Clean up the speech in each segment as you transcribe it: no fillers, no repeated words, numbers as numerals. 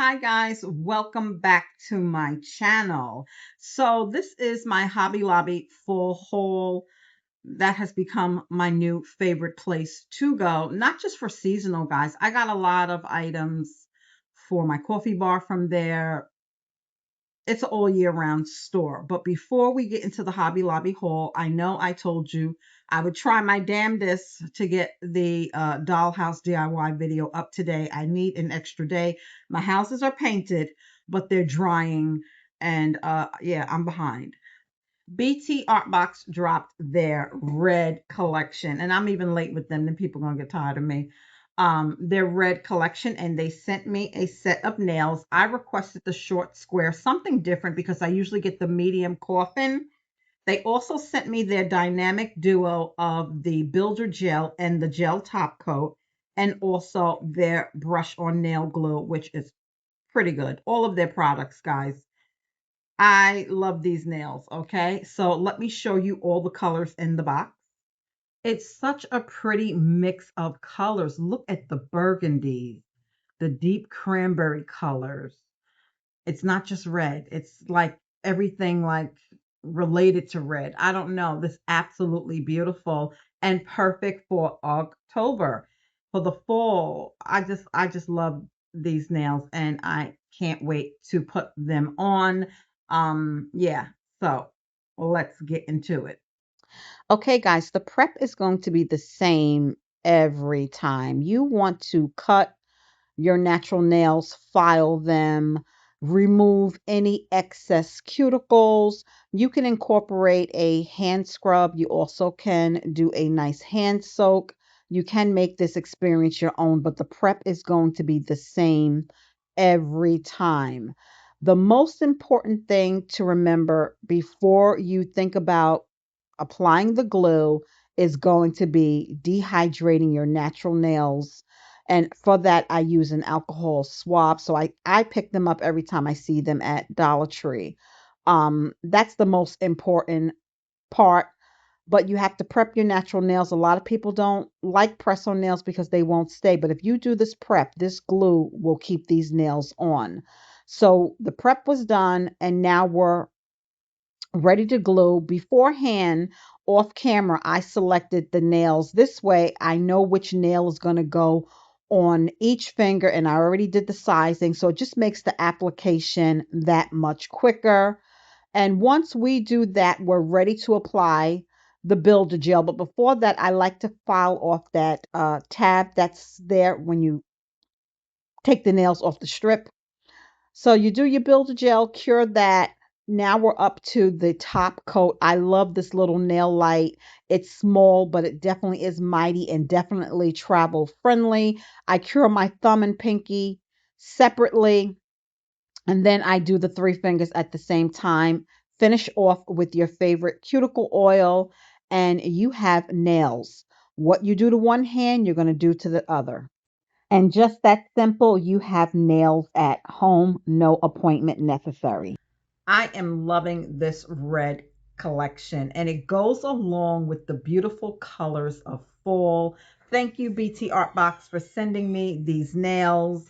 Hi guys, welcome back to my channel. So this is my Hobby Lobby full haul that has become my new favorite place to go, not just for seasonal guys. I got a lot of items for my coffee bar from there. It's an all year round store. But before we get into the Hobby Lobby haul, I know I told you I would try my damnedest to get the dollhouse DIY video up today. I need an extra day. My houses are painted, but they're drying, and yeah, I'm behind. BT Artbox dropped their red collection, and I'm even late with them. Then people gonna get tired of me. Their red collection, and they sent me a set of nails. I requested the short square, something different because I usually get the medium coffin. They also sent me their dynamic duo of the builder gel and the gel top coat, and also their brush on nail glue, which is pretty good. All of their products, guys. I love these nails, okay? So let me show you all the colors in the box. It's such a pretty mix of colors. Look at the burgundies, the deep cranberry colors. It's not just red. It's like everything like related to red. I don't know. This absolutely beautiful and perfect for October. For the fall. I just love these nails and I can't wait to put them on. Yeah. So, let's get into it. Okay, guys, the prep is going to be the same every time. You want to cut your natural nails, file them, remove any excess cuticles. You can incorporate a hand scrub. You also can do a nice hand soak. You can make this experience your own, but the prep is going to be the same every time. The most important thing to remember before you think about applying the glue is going to be dehydrating your natural nails. And for that, I use an alcohol swab. So I pick them up every time I see them at Dollar Tree. That's the most important part. But you have to prep your natural nails. A lot of people don't like press on nails because they won't stay. But if you do this prep, this glue will keep these nails on. So the prep was done, and now we're ready to glue. Beforehand, off camera, I selected the nails. This way, I know which nail is going to go on each finger, and I already did the sizing, so it just makes the application that much quicker. And once we do that, we're ready to apply the builder gel. But before that, I like to file off that tab that's there when you take the nails off the strip. So you do your builder gel, cure that. Now we're up to the top coat. I love this little nail light. It's small, but it definitely is mighty and definitely travel friendly. I cure my thumb and pinky separately, and then I do the three fingers at the same time. Finish off with your favorite cuticle oil, and you have nails. What you do to one hand, you're going to do to the other. And just that simple, you have nails at home, no appointment necessary. I am loving this red collection, and it goes along with the beautiful colors of fall. Thank you, BT Artbox, for sending me these nails.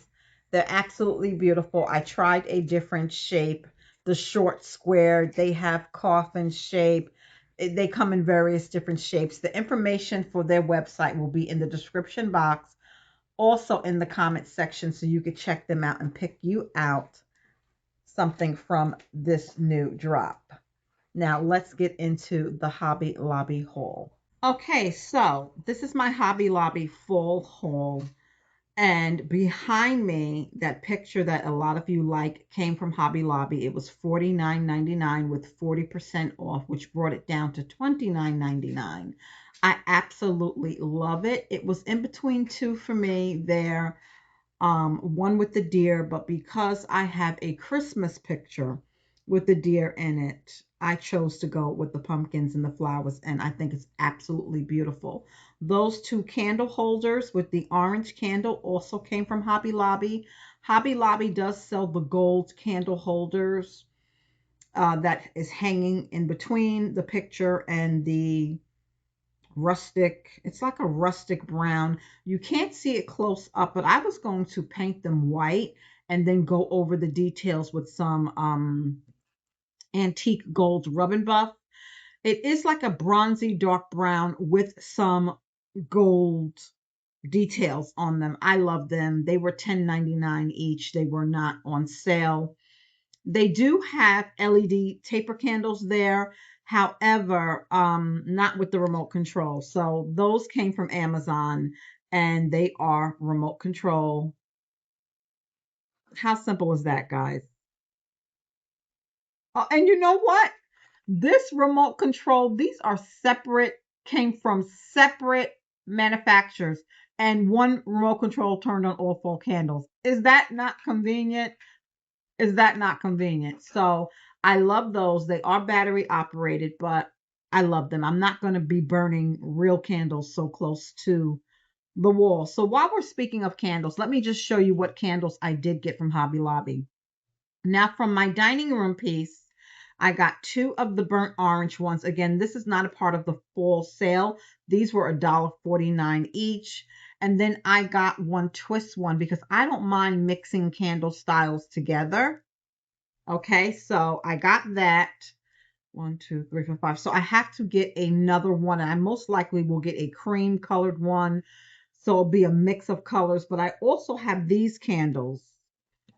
They're absolutely beautiful. I tried a different shape, the short square. They have coffin shape. They come in various different shapes. The information for their website will be in the description box, also in the comment section, so you could check them out and pick you out something from this new drop. Now let's get into the Hobby Lobby haul. Okay, so this is my Hobby Lobby full haul. And behind me, that picture that a lot of you like came from Hobby Lobby. It was $49.99 with 40% off, which brought it down to $29.99. I absolutely love it. It was in between two for me there, one with the deer, but because I have a Christmas picture with the deer in it, I chose to go with the pumpkins and the flowers, and I think it's absolutely beautiful. Those two candle holders with the orange candle also came from Hobby Lobby. Hobby Lobby does sell the gold candle holders that is hanging in between the picture and the rustic. It's like a rustic brown. You can't see it close up, but I was going to paint them white and then go over the details with some antique gold rub and buff. It is like a bronzy dark brown with some gold details on them. I love them. They were $10.99 each. They were not on sale. They do have LED taper candles there. However, not with the remote control. So those came from Amazon and they are remote control. How simple is that, guys? And you know what? This remote control, these are separate, came from separate manufacturers, and one remote control turned on all four candles. Is that not convenient? Is that not convenient? So I love those. They are battery operated, but I love them. I'm not going to be burning real candles so close to the wall. So while we're speaking of candles, let me just show you what candles I did get from Hobby Lobby. Now, from my dining room piece, I got two of the burnt orange ones. Again, this is not a part of the fall sale. These were $1.49 each. And then I got one twist one because I don't mind mixing candle styles together. Okay, so I got that. 1, 2, 3, 4, 5. So I have to get another one. And I most likely will get a cream colored one. So it'll be a mix of colors. But I also have these candles.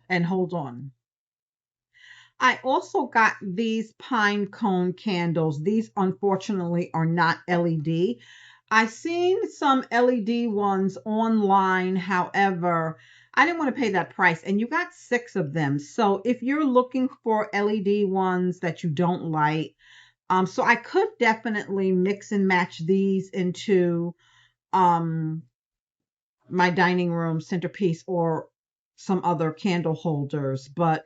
And hold on. I also got these pine cone candles. These unfortunately are not LED. I've seen some LED ones online. However, I didn't want to pay that price. And you got 6 of them. So if you're looking for LED ones that you don't like, so I could definitely mix and match these into my dining room centerpiece or some other candle holders. But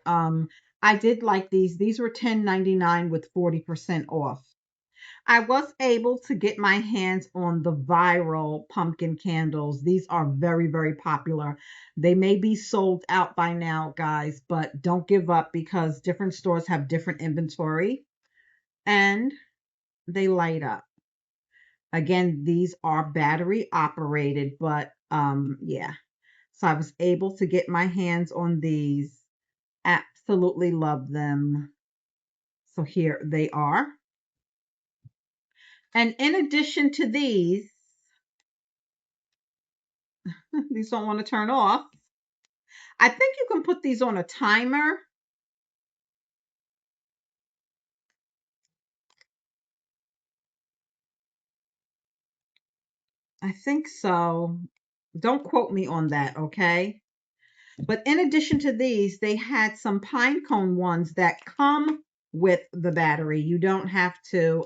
I did like these. These were $10.99 with 40% off. I was able to get my hands on the viral pumpkin candles. These are very, very popular. They may be sold out by now, guys, but don't give up because different stores have different inventory and they light up. Again, these are battery operated, but yeah. So I was able to get my hands on these. Absolutely love them. So here they are. And in addition to these don't want to turn off. I think you can put these on a timer. I think so. Don't quote me on that, okay? But in addition to these, they had some pine cone ones that come with the battery. You don't have to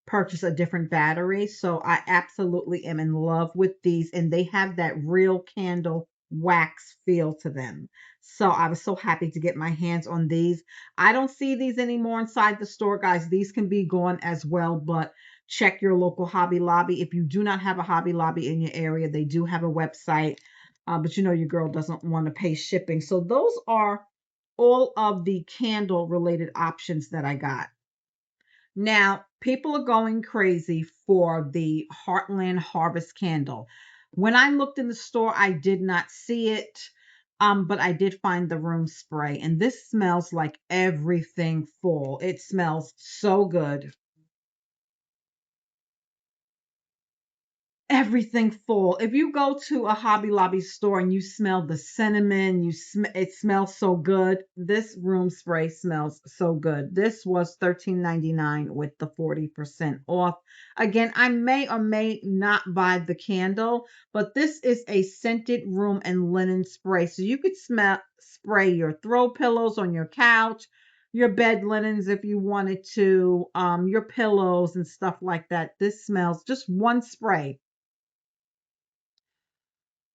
purchase a different battery. So I absolutely am in love with these, and they have that real candle wax feel to them. So I was so happy to get my hands on these. I don't see these anymore inside the store, guys. These can be gone as well, but check your local Hobby Lobby. If you do not have a Hobby Lobby in your area, they do have a website, but you know your girl doesn't want to pay shipping. So those are all of the candle related options that I got. Now, people are going crazy for the Heartland Harvest candle. When I looked in the store, I did not see it, but I did find the room spray, and this smells like everything fall. It smells so good. Everything full. If you go to a Hobby Lobby store and you smell the cinnamon, it smells so good. This room spray smells so good. This was $13.99 with the 40% off. Again, I may or may not buy the candle, but this is a scented room and linen spray. So you could spray your throw pillows on your couch, your bed linens if you wanted to, your pillows and stuff like that. This smells just one spray.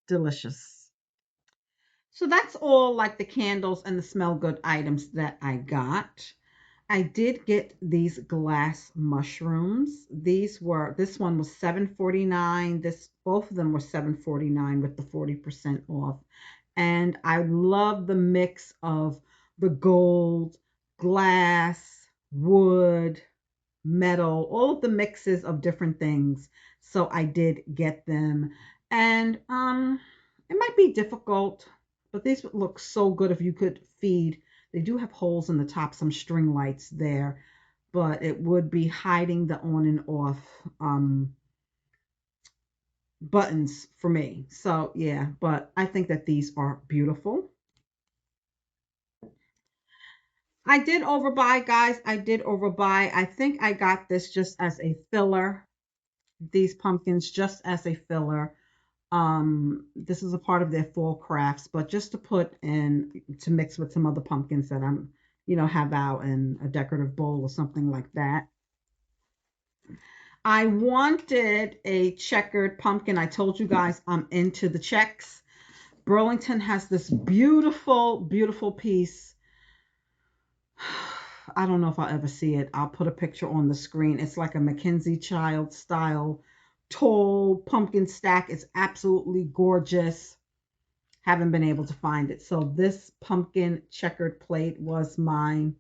Delicious. So that's all like the candles and the smell good items that I got. I did get these glass mushrooms. This one was $7.49. Both of them were $7.49 with the 40% off. And I love the mix of the gold, glass, wood, metal, all of the mixes of different things. So I did get them. And it might be difficult But these would look so good if you could feed. They do have holes in the top, some string lights there, but it would be hiding the on and off buttons for me. So yeah, but I think that these are beautiful. I did overbuy, guys. I did overbuy. I think I got this just as a filler. These pumpkins just as a filler. This is a part of their fall crafts, but just to put in to mix with some other pumpkins that I'm, have out in a decorative bowl or something like that. I wanted a checkered pumpkin. I told you guys I'm into the checks. Burlington has this beautiful, beautiful piece. I don't know if I'll ever see it. I'll put a picture on the screen. It's like a Mackenzie Child style tall pumpkin stack. It's absolutely gorgeous. Haven't been able to find it. So this pumpkin checkered plate was my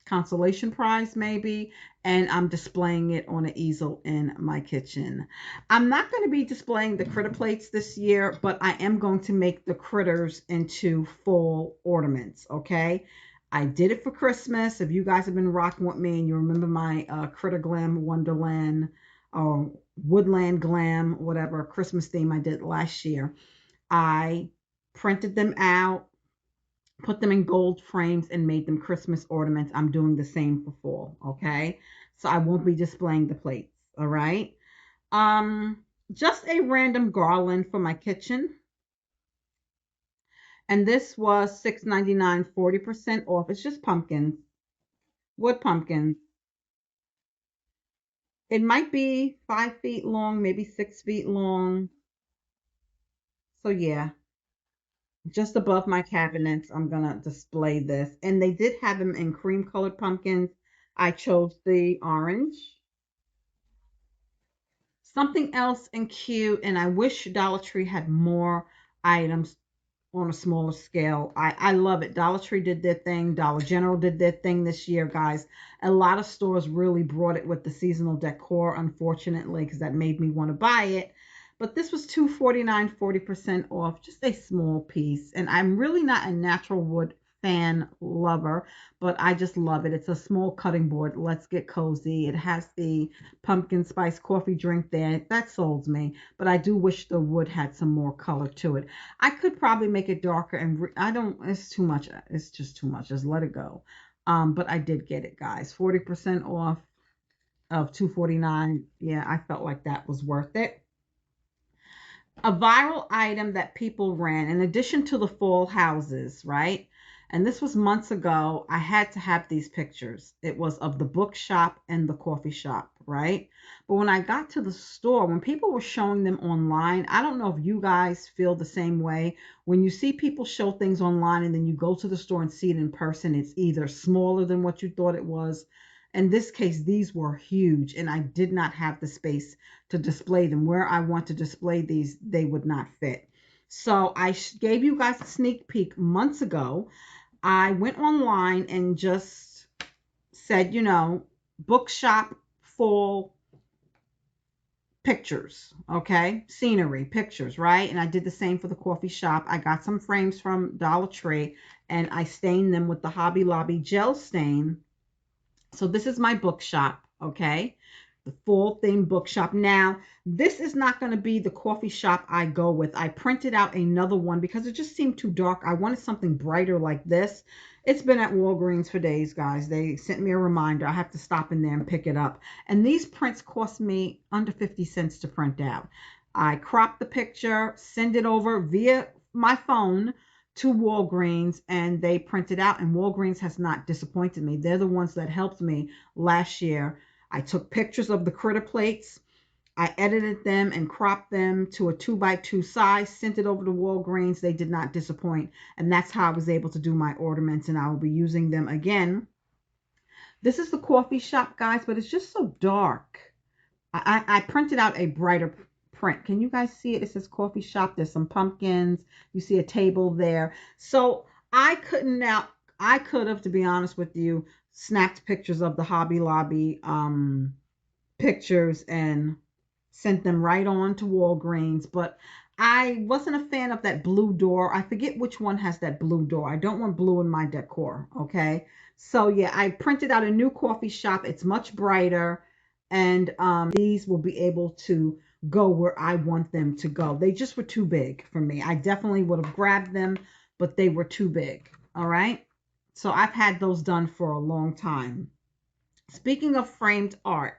consolation prize maybe, and I'm displaying it on an easel in my kitchen. I'm not going to be displaying the critter plates this year, but I am going to make the critters into full ornaments. Okay, I did it for Christmas. If you guys have been rocking with me and you remember my critter glam wonderland or woodland glam, whatever Christmas theme I did last year, I printed them out, put them in gold frames, and made them Christmas ornaments. I'm doing the same for fall, okay? So I won't be displaying the plates, all right? Um, just a random garland for my kitchen. And this was $6.99, 40% off. It's just pumpkins, wood pumpkins. It might be 5 feet long, maybe 6 feet long. So yeah, just above my cabinets, I'm gonna display this. And they did have them in cream colored pumpkins. I chose the orange. Something else and cute, and I wish Dollar Tree had more items on a smaller scale. I love it. Dollar Tree did their thing. Dollar General did their thing this year, guys. A lot of stores really brought it with the seasonal decor, unfortunately, because that made me want to buy it. But this was $2.49, 40% off, just a small piece. And I'm really not a natural wood fan lover, but I just love it. It's a small cutting board. Let's get cozy. It has the pumpkin spice coffee drink there. That sold me. But I do wish the wood had some more color to it. I could probably make it darker and I don't, it's too much. It's just too much. Just let it go. But I did get it, guys. 40% off of 249. Yeah, I felt like that was worth it. A viral item that people ran in addition to the fall houses, right? And this was months ago. I had to have these pictures. It was of the bookshop and the coffee shop, right? But when I got to the store, when people were showing them online, I don't know if you guys feel the same way. When you see people show things online and then you go to the store and see it in person, it's either smaller than what you thought it was. In this case, these were huge, and I did not have the space to display them. Where I want to display these, they would not fit. So I gave you guys a sneak peek months ago. I went online and just said, bookshop fall pictures, okay? Scenery, pictures, right? And I did the same for the coffee shop. I got some frames from Dollar Tree and I stained them with the Hobby Lobby gel stain. So this is my bookshop, okay? The full theme bookshop. Now, this is not going to be the coffee shop I go with. I printed out another one because it just seemed too dark. I wanted something brighter like this. It's been at Walgreens for days, guys. They sent me a reminder. I have to stop in there and pick it up. And these prints cost me under 50 cents to print out. I crop the picture, send it over via my phone to Walgreens, and they print it out. And Walgreens has not disappointed me. They're the ones that helped me last year. I took pictures of the critter plates. I edited them and cropped them to a 2x2 size, sent it over to Walgreens. They did not disappoint. And that's how I was able to do my ornaments, and I will be using them again. This is the coffee shop, guys, but it's just so dark. I printed out a brighter print. Can you guys see it? It says coffee shop. There's some pumpkins. You see a table there. So I could have, to be honest with you, snapped pictures of the Hobby Lobby pictures and sent them right on to Walgreens. But I wasn't a fan of that blue door. I forget which one has that blue door. I don't want blue in my decor. Okay. So yeah, I printed out a new coffee shop. It's much brighter. And these will be able to go where I want them to go. They just were too big for me. I definitely would have grabbed them, but they were too big. All right. So I've had those done for a long time. Speaking of framed art,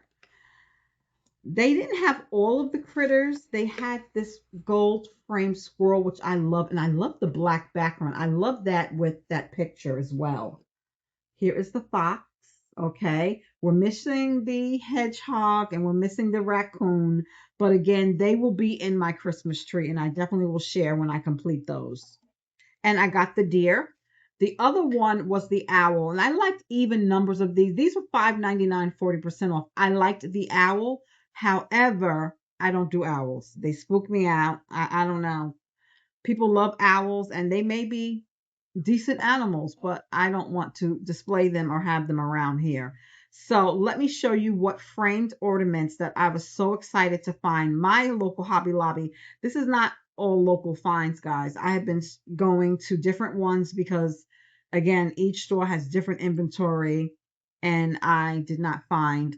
they didn't have all of the critters. They had this gold frame squirrel, which I love. And I love the black background. I love that with that picture as well. Here is the fox. Okay. We're missing the hedgehog and we're missing the raccoon. But again, they will be in my Christmas tree. And I definitely will share when I complete those. And I got the deer. The other one was the owl, and I liked even numbers of these. These were $5.99, 40% off. I liked the owl. However, I don't do owls. They spook me out. I don't know. People love owls, and they may be decent animals, but I don't want to display them or have them around here. So let me show you what framed ornaments that I was so excited to find. My local Hobby Lobby. This is not all local finds, guys. I have been going to different ones because, again, each store has different inventory, and I did not find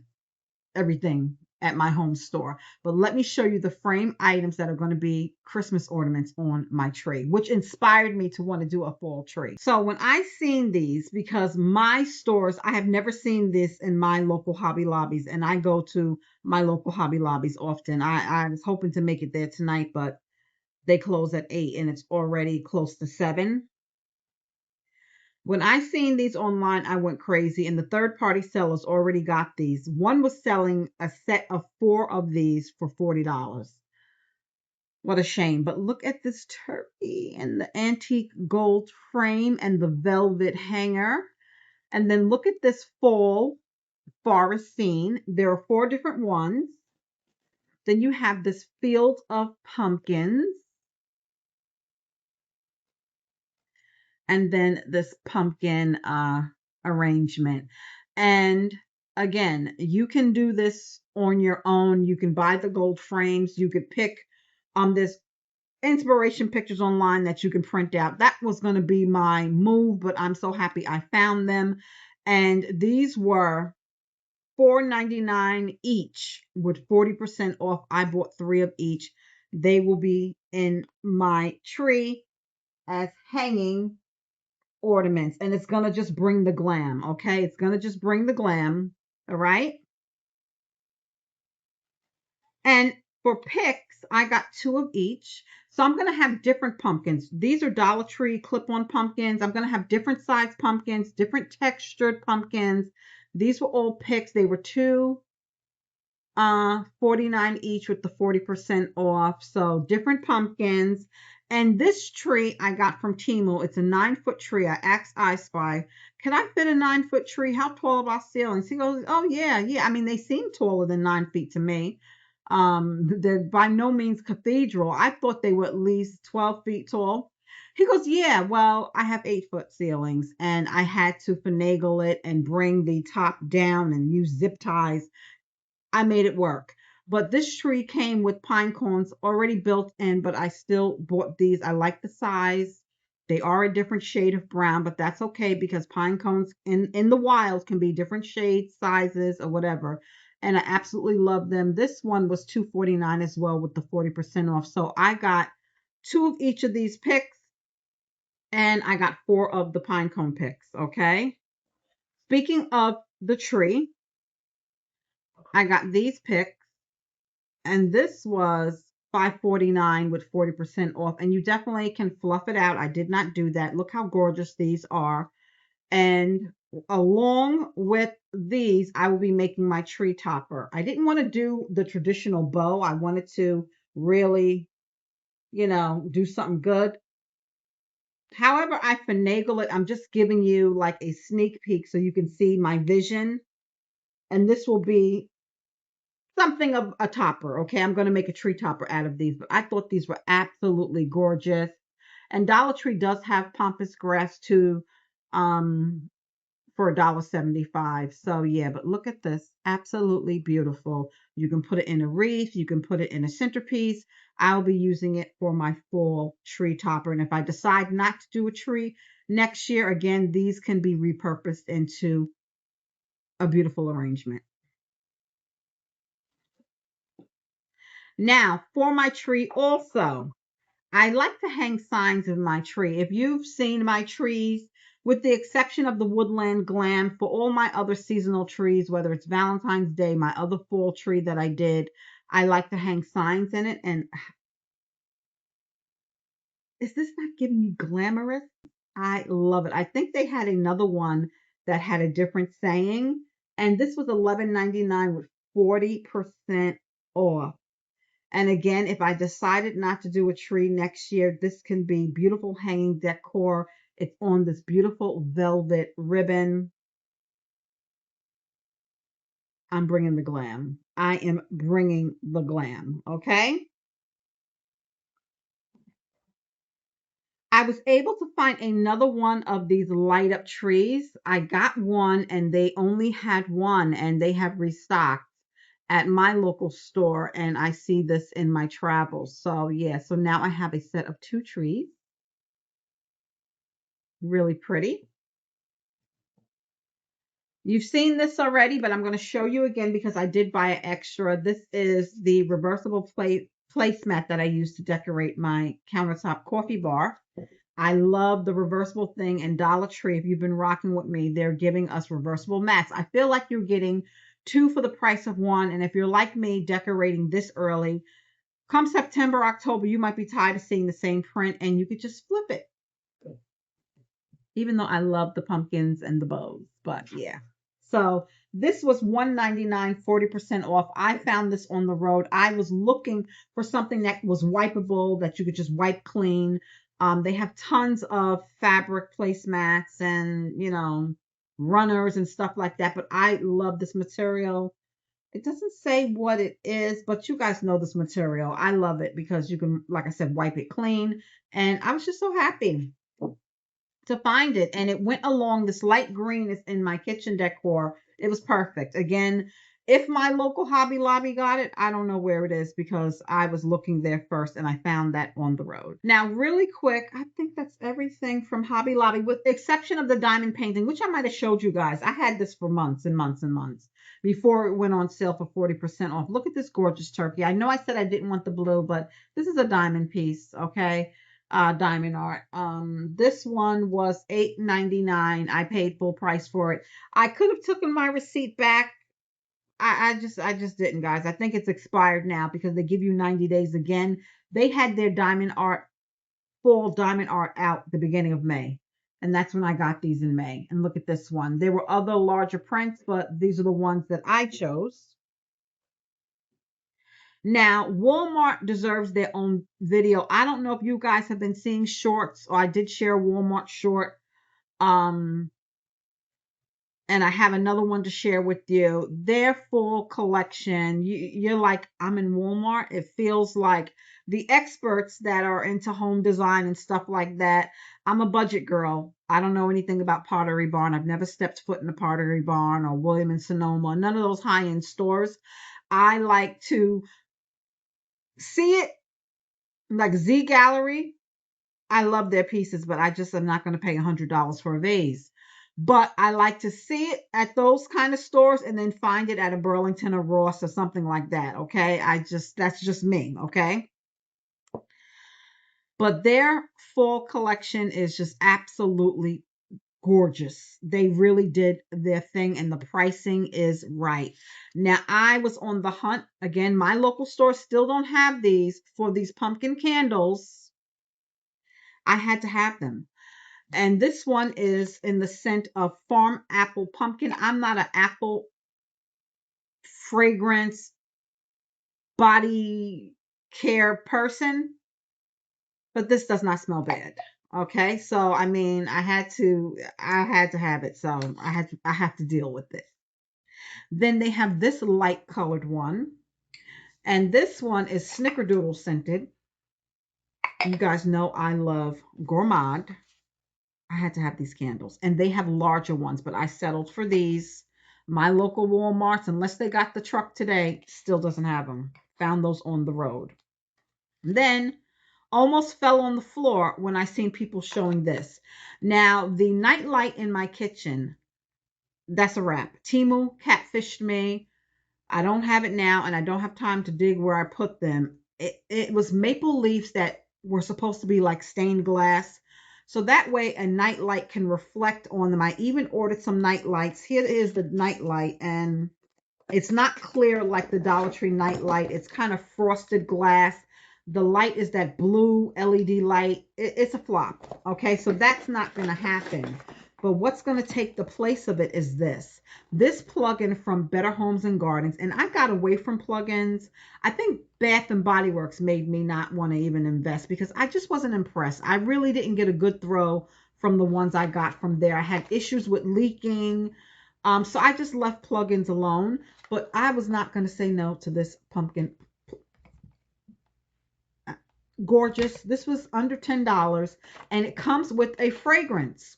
everything at my home store. But let me show you the frame items that are going to be Christmas ornaments on my tree, which inspired me to want to do a fall tree. So when I seen these, because my stores, I have never seen this in my local Hobby Lobbies, and I go to my local Hobby Lobbies often. I was hoping to make it there tonight, but they close at 8 and it's already close to 7. When I seen these online, I went crazy, and the third party sellers already got these. One was selling a set of 4 of these for $40. What a shame. But look at this turkey and the antique gold frame and the velvet hanger. And then look at this fall forest scene. There are 4 different ones. Then you have this field of pumpkins. And then this pumpkin arrangement. And again, you can do this on your own. You can buy the gold frames. You could pick this inspiration pictures online that you can print out. That was going to be my move, but I'm so happy I found them. And these were $4.99 each with 40% off. I bought 3 of each. They will be in my tree as hanging ornaments, and it's gonna just bring the glam. Okay, it's gonna just bring the glam. All right. And for picks, I got 2 of each. So I'm gonna have different pumpkins. These are Dollar Tree clip-on pumpkins. I'm gonna have different size pumpkins, different textured pumpkins. These were all picks. They were 2 $49 each with the 40% off. So different pumpkins. And this tree I got from Temu. It's a 9-foot tree. I asked I Spy, can I fit a 9-foot tree? How tall are our ceilings? He goes, oh yeah, yeah. I mean, they seem taller than 9 feet to me. They're by no means cathedral. I thought they were at least 12 feet tall. He goes, yeah, well, I have 8-foot ceilings, and I had to finagle it and bring the top down and use zip ties. I made it work. But this tree came with pine cones already built in, but I still bought these. I like the size. They are a different shade of brown, but that's okay because pine cones in the wild can be different shades, sizes, or whatever. And I absolutely love them. This one was $2.49 as well with the 40% off. So I got 2 of each of these picks, and I got 4 of the pine cone picks. Okay. Speaking of the tree, I got these picks. And this was $5.49 with 40% off. And you definitely can fluff it out. I did not do that. Look how gorgeous these are. And along with these, I will be making my tree topper. I didn't want to do the traditional bow. I wanted to really, do something good. However, I finagle it. I'm just giving you like a sneak peek so you can see my vision. And this will be something of a topper. Okay, I'm going to make a tree topper out of these, but I thought these were absolutely gorgeous. And Dollar Tree does have pampas grass too. for $1.75. So yeah, but look at this. Absolutely beautiful. You can put it in a wreath. You can put it in a centerpiece. I'll be using it for my fall tree topper. And if I decide not to do a tree next year, again, these can be repurposed into a beautiful arrangement. Now, for my tree also, I like to hang signs in my tree. If you've seen my trees, with the exception of the Woodland Glam, for all my other seasonal trees, whether it's Valentine's Day, my other fall tree that I did, I like to hang signs in it. And is this not giving you glamorous? I love it. I think they had another one that had a different saying, and this was $11.99 with 40% off. And again, if I decided not to do a tree next year, this can be beautiful hanging decor. It's on this beautiful velvet ribbon. I'm bringing the glam. I am bringing the glam, okay? I was able to find another one of these light up trees. I got one and they only had one and they have restocked at my local store, and I see this in my travels. So yeah, so now I have a set of two trees. Really pretty. You've seen this already, but I'm going to show you again because I did buy an extra. This is the reversible placemat that I use to decorate my countertop coffee bar. I love the reversible thing, and Dollar Tree, if you've been rocking with me, they're giving us reversible mats. I feel like you're getting two for the price of one. And if you're like me, decorating this early, come September, October, you might be tired of seeing the same print and you could just flip it. Even though I love the pumpkins and the bows, but yeah. So this was $1.99, 40% off. I found this on the road. I was looking for something that was wipeable, that you could just wipe clean. They have tons of fabric placemats and, runners and stuff like that. But I love this material. It doesn't say what it is, but you guys know this material. I love it because you can, like I said, wipe it clean. And I was just so happy to find it, and it went along. This light green is in my kitchen decor. It was perfect. Again, if my local Hobby Lobby got it, I don't know where it is because I was looking there first and I found that on the road. Now, really quick, I think that's everything from Hobby Lobby with the exception of the diamond painting, which I might have showed you guys. I had this for months and months and months before it went on sale for 40% off. Look at this gorgeous turkey. I know I said I didn't want the blue, but this is a diamond piece, okay? Diamond art. This one was $8.99. I paid full price for it. I could have taken my receipt back. I just didn't, guys. I think it's expired now because they give you 90 days again. They had their diamond art, full diamond art out the beginning of May. And that's when I got these in May. And look at this one. There were other larger prints, but these are the ones that I chose. Now, Walmart deserves their own video. I don't know if you guys have been seeing shorts, or I did share a Walmart short. Um, and I have another one to share with you. Their full collection, you're like, I'm in Walmart. It feels like the experts that are into home design and stuff like that. I'm a budget girl. I don't know anything about Pottery Barn. I've never stepped foot in a Pottery Barn or William and Sonoma, none of those high-end stores. I like to see it like Z Gallery. I love their pieces, but I just am not going to pay $100 for a vase. But I like to see it at those kind of stores and then find it at a Burlington or Ross or something like that. Okay. That's just me. Okay. But their fall collection is just absolutely gorgeous. They really did their thing and the pricing is right. Now, I was on the hunt. Again, my local stores still don't have these for these pumpkin candles. I had to have them. And this one is in the scent of farm apple pumpkin. I'm not an apple fragrance body care person, but this does not smell bad. Okay, so I mean, I had to have it, so I have to deal with it. Then they have this light colored one, and this one is snickerdoodle scented. You guys know I love gourmand. I had to have these candles, and they have larger ones, but I settled for these. My local Walmarts, unless they got the truck today, still doesn't have them. Found those on the road. And then almost fell on the floor when I seen people showing this. Now, the night light in my kitchen, that's a wrap. Timu catfished me. I don't have it now, and I don't have time to dig where I put them. It was maple leaves that were supposed to be like stained glass. So that way a night light can reflect on them. I even ordered some night lights. Here is the night light, and it's not clear like the Dollar Tree night light. It's kind of frosted glass. The light is that blue LED light. It's a flop. Okay, so that's not going to happen. But what's going to take the place of it is this. This plug-in from Better Homes and Gardens. And I got away from plug-ins. I think Bath and Body Works made me not want to even invest because I just wasn't impressed. I really didn't get a good throw from the ones I got from there. I had issues with leaking. So I just left plugins alone, but I was not going to say no to this pumpkin. Gorgeous. This was under $10, and it comes with a fragrance.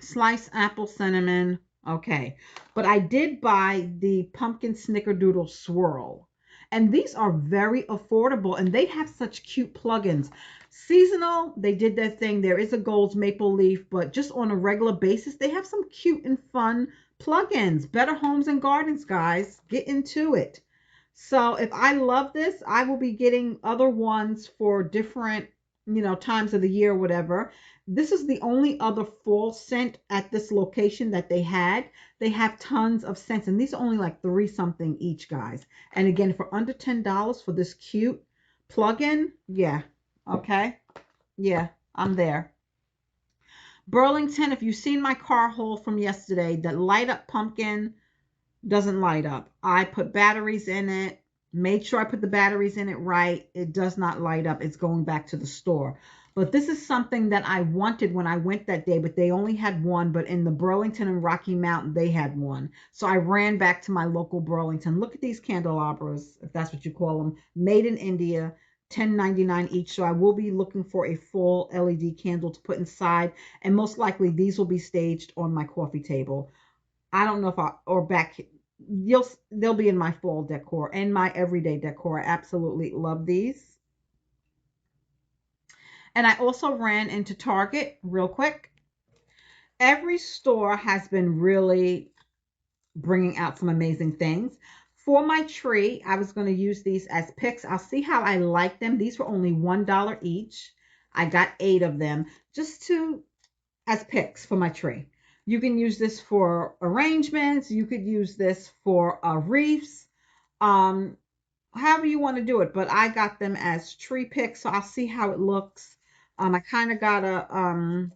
Sliced apple cinnamon. Okay. But I did buy the pumpkin snickerdoodle swirl. And these are very affordable, and they have such cute plugins. Seasonal, they did their thing. There is a gold maple leaf, but just on a regular basis, they have some cute and fun plugins. Better Homes and Gardens, guys. Get into it. So if I love this, I will be getting other ones for different, times of the year, whatever. This is the only other fall scent at this location that they had. They have tons of scents, and these are only like 3 something each, guys. And again, for under $10 for this cute plug-in, yeah, okay, yeah, I'm there. Burlington, if you've seen my car haul from yesterday, that light up pumpkin doesn't light up. I put batteries in it, made sure I put the batteries in it right. It does not light up. It's going back to the store. But this is something that I wanted when I went that day, but they only had one. But in the Burlington and Rocky Mountain, they had one. So I ran back to my local Burlington. Look at these candelabras, if that's what you call them, made in India. $10.99 each. So I will be looking for a full LED candle to put inside. And most likely these will be staged on my coffee table. I don't know if I, or back, they'll be in my fall decor and my everyday decor. I absolutely love these. And I also ran into Target real quick. Every store has been really bringing out some amazing things. For my tree, I was going to use these as picks. I'll see how I like them. These were only $1 each. I got 8 of them just to as picks for my tree. You can use this for arrangements. You could use this for wreaths. However you want to do it. But I got them as tree picks, so I'll see how it looks. I kind of gotta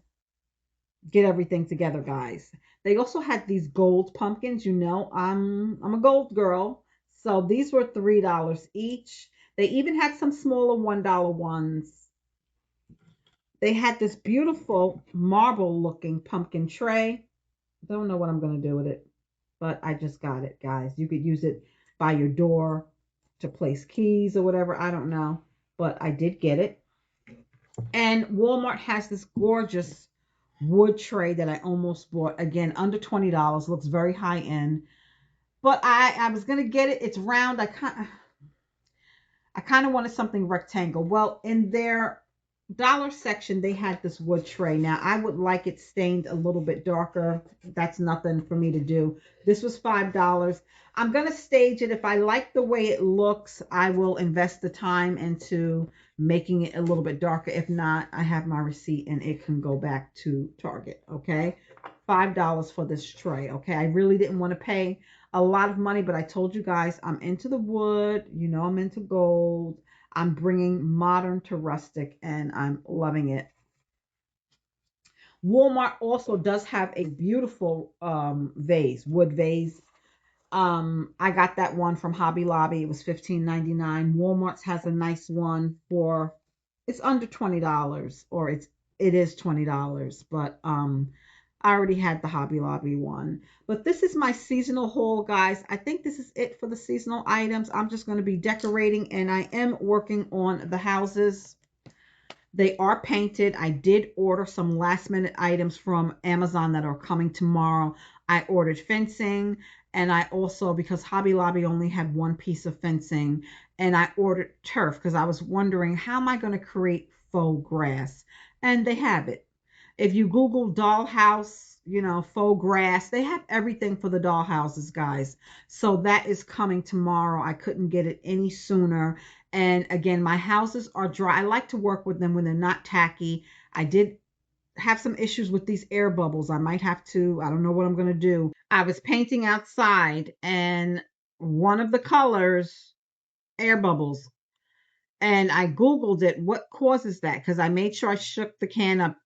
get everything together, guys. They also had these gold pumpkins. I'm a gold girl, so these were $3 each. They even had some smaller $1 ones. They had this beautiful marble looking pumpkin tray. Don't know what I'm going to do with it, but I just got it, guys. You could use it by your door to place keys or whatever. I don't know, but I did get it. And Walmart has this gorgeous wood tray that I almost bought. Again, under $20. Looks very high end. But I was going to get it. It's round. I kind of wanted something rectangle. Well, in their dollar section, they had this wood tray. Now, I would like it stained a little bit darker. That's nothing for me to do. This was $5. I'm going to stage it. If I like the way it looks, I will invest the time into making it a little bit darker. If not, I have my receipt and it can go back to Target. Okay. $5 for this tray. Okay. I really didn't want to pay a lot of money, but I told you guys I'm into the wood. I'm into gold. I'm bringing modern to rustic, and I'm loving it. Walmart also does have a beautiful vase, wood vase. I got that one from Hobby Lobby. It was $15.99. Walmart's has a nice one for, it's under $20, or it is $20, but I already had the Hobby Lobby one. But this is my seasonal haul, guys. I think this is it for the seasonal items. I'm just going to be decorating, and I am working on the houses. They are painted. I did order some last minute items from Amazon that are coming tomorrow. I ordered fencing, and I also, because Hobby Lobby only had one piece of fencing, and I ordered turf because I was wondering how am I going to create faux grass? And they have it. If you Google dollhouse, faux grass, they have everything for the dollhouses, guys. So that is coming tomorrow. I couldn't get it any sooner. And again, my houses are dry. I like to work with them when they're not tacky. I did have some issues with these air bubbles. I might have to, I don't know what I'm going to do. I was painting outside and one of the colors, air bubbles, and I Googled it, what causes that? Because I made sure I shook the can up,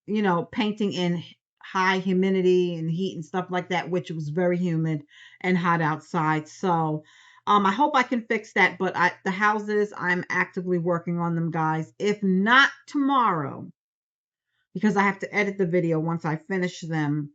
painting in high humidity and heat and stuff like that, which was very humid and hot outside. So I hope I can fix that. But the houses, I'm actively working on them, guys. If not tomorrow, because I have to edit the video once I finish them,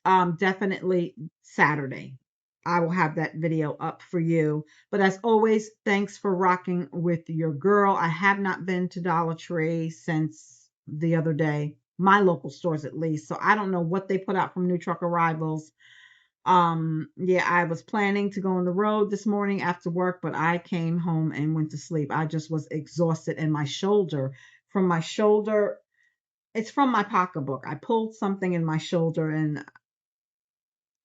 definitely Saturday. I will have that video up for you. But as always, thanks for rocking with your girl. I have not been to Dollar Tree since the other day, my local stores at least. So I don't know what they put out from new truck arrivals. Yeah, I was planning to go on the road this morning after work, but I came home and went to sleep. I just was exhausted, and from my shoulder, it's from my pocketbook. I pulled something in my shoulder and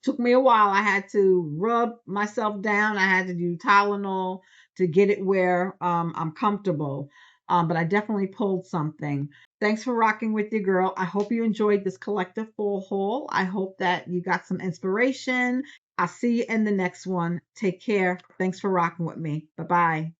took me a while. I had to rub myself down. I had to do Tylenol to get it where I'm comfortable. But I definitely pulled something. Thanks for rocking with your girl. I hope you enjoyed this collective full haul. I hope that you got some inspiration. I'll see you in the next one. Take care. Thanks for rocking with me. Bye-bye.